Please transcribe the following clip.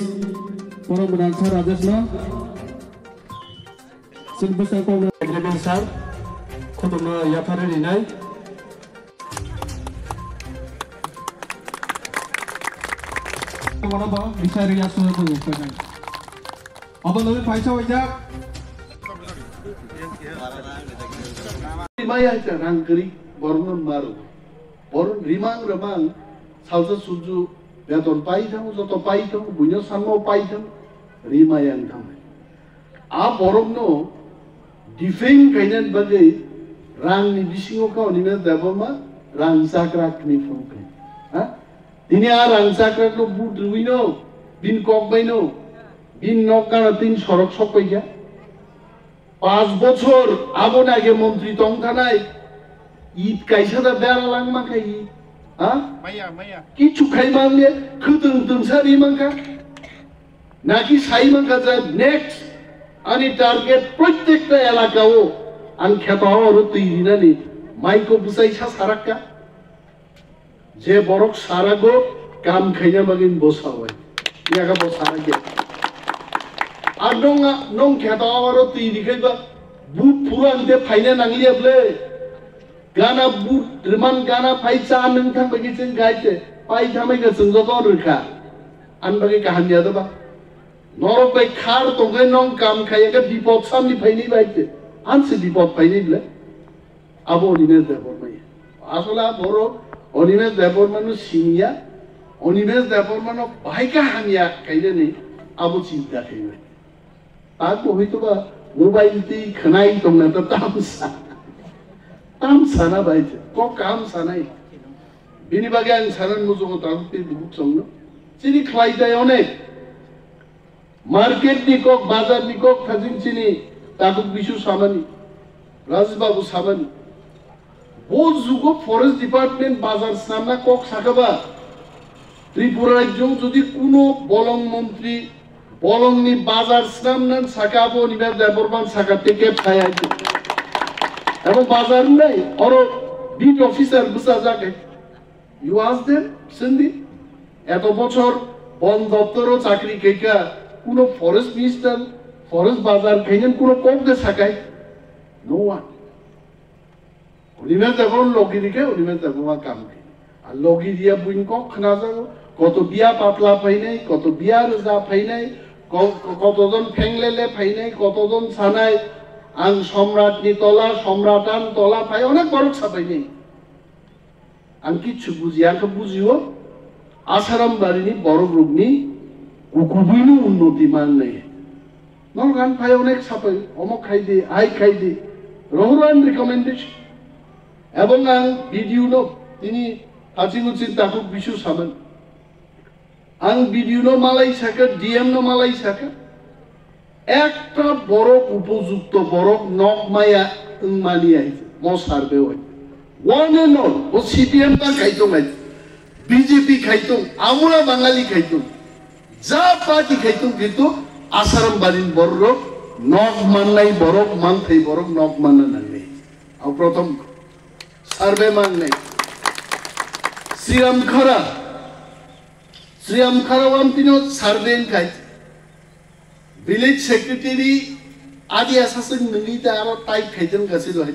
Para menangsa Rajasna Sebesar Kau Agriculture Kutubna Yapare Rinai Mana ba bisa rias semua tu kan. Apa lebih paisa wajah? Maya jangan kiri borong maru, borong rimang salsa suju beton pai tamu, joto pai tamu, punya sama pai tamu, rimayang tamu. A borong no defend kainan bagai rang ni bisingo kau ni mana dapat ma rang sakrak ni fungkai. Ini orang sakrak no bud ruino, bin kok baino, bin nokkan tin sorok sok ya. 5 বছর আবন আগে মন্ত্রী তংখানায় ঈদ কাইসাদা বেড়া লাংমা খাই হ্যাঁ কিছু খাই মানলে খুতুন তুনসারি মাঙ্কা নাকি সাই মাঙ্কা যায় নেক্সট আনি টার্গেট প্রত্যেকটা এলাকাও আন খেত হওয়ার তৈরি নানি মাইকো বুঝাইছা সারাক্কা যে বরক সারাগো কাম খাইনা মাগিন বসা হয় ইয়াকা বসারা গে আর নং খেতা আবারও তৈরি খাইবা বুট পুরান দে ফাইনা নাংলিয়া বলে গানা বুট রিমান গানা ফাইছা নংথাং বাগি চেন গাইছে পাই থামাই গেছেন যত রুখা আন বাগি কাহানিয়া দবা নরক বাই খার তোগে নং কাম খাইয়াকে বিপদ সামনি ফাইনি বাইছে আনছে বিপদ ফাইনি বলে আবো অনিমেষ দেবর মাই আসলে বড় অনিমেষ দেবর মানুষ সিনিয়া অনিমেষ দেবর মানুষ ভাইকা হানিয়া খাইলে নেই আবো চিন্তা খাইবে Aku itu bah mobile ti kenai tong nanti tam sana baik, kok kam sana ini, bini bagian sana musuh tahu ti buat songno, sini kelai day onek, market di kok, bazar di kok, kajin sini, takut bisu sama ni, Razbabu sama ni, bol zugo forest department bazar sama kok sakaba, Tripura jong jadi kuno bolong menteri bolong ni bazar snam nan sakabo ni ber deborban sakate ke phaya ji ebo bazar nei oro beat officer busa jake you ask them sindi eto bochor bon doptoro chakri keika kuno forest minister forest bazar khainen kuno kok de sakai no one unimer debor logi dike unimer debor kam R logi dia buin kok khna jago কত বিয়া পাতলা পাই নাই কত বিয়া রোজা পাই নাই কতজন ফেংলেলে পাই নাই কতজন ছানায় আং সম্রাটনি তলা সম্রাটান তলা পাই অনেক বড় ছাপাই নেই আং কিচ্ছু বুঝি আর বুঝিও আসারাম বাড়িনি বড় রোগনি কুকুবিনু উন্নতি মান নেই নলগান পাই অনেক ছাপাই অমক খাই দে আই খাই দে রহরান রিকমেন্ডেশন এবং আং ভিডিও নো তিনি হাচিগুচিন তাকুক বিশু সামান আং ভিডিও নো মালাই সাকা ডিএম নো মালাই সাকা একটা বড় উপযুক্ত বড় নক মায়া মানি আইছে মো সার্ভে হয় ওয়ান এন্ড অল ও সিপিএম তা খাইতো নাই বিজেপি খাইতো আমরা বাঙালি খাইতো যা পার্টি খাইতো কিন্তু আসারাম বাড়ির বড় নক মানলাই বড় মান থাই বড় নক মানা নাই আর প্রথম সার্ভে মান নাই শ্রীরাম খারাওয়াম তিনো সার্ভে খাই ভিলেজ সেক্রেটারি আদি আসাসন নঙ্গিতা আরো টাইপ খাইতেন গাছে হয়